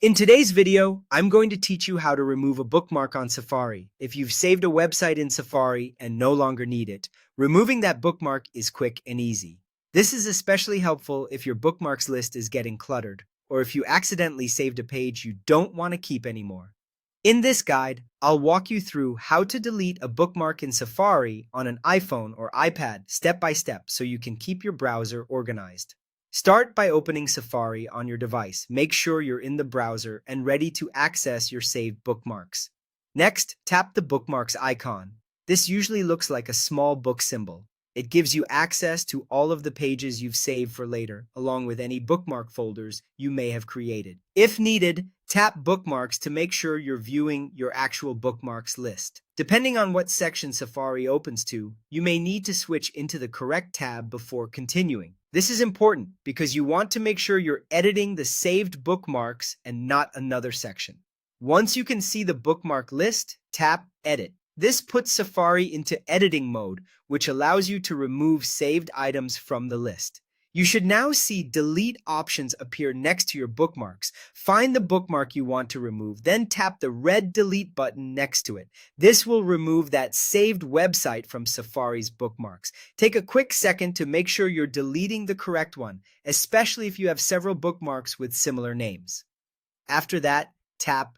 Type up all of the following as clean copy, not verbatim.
In today's video, I'm going to teach you how to remove a bookmark on Safari. If you've saved a website in Safari and no longer need it, removing that bookmark is quick and easy. This is especially helpful if your bookmarks list is getting cluttered, or if you accidentally saved a page you don't want to keep anymore. In this guide, I'll walk you through how to delete a bookmark in Safari on an iPhone or iPad step by step so you can keep your browser organized. Start by opening Safari on your device. Make sure you're in the browser and ready to access your saved bookmarks. Next, tap the Bookmarks icon. This usually looks like a small book symbol. It gives you access to all of the pages you've saved for later, along with any bookmark folders you may have created. If needed, tap Bookmarks to make sure you're viewing your actual bookmarks list. Depending on what section Safari opens to, you may need to switch into the correct tab before continuing. This is important because you want to make sure you're editing the saved bookmarks and not another section. Once you can see the bookmark list, tap Edit. This puts Safari into editing mode, which allows you to remove saved items from the list. You should now see delete options appear next to your bookmarks. Find the bookmark you want to remove, then tap the red delete button next to it. This will remove that saved website from Safari's bookmarks. Take a quick second to make sure you're deleting the correct one, especially if you have several bookmarks with similar names. After that, tap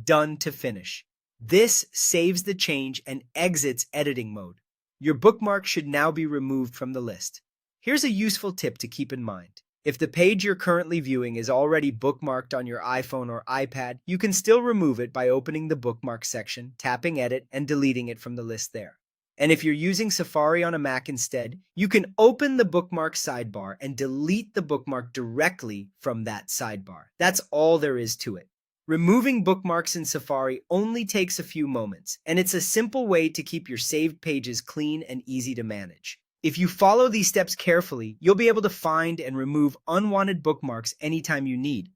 Done to finish. This saves the change and exits editing mode. Your bookmark should now be removed from the list. Here's a useful tip to keep in mind. If the page you're currently viewing is already bookmarked on your iPhone or iPad, you can still remove it by opening the Bookmark section, tapping Edit, and deleting it from the list there. And if you're using Safari on a Mac instead, you can open the Bookmark sidebar and delete the bookmark directly from that sidebar. That's all there is to it. Removing bookmarks in Safari only takes a few moments, and it's a simple way to keep your saved pages clean and easy to manage. If you follow these steps carefully, you'll be able to find and remove unwanted bookmarks anytime you need.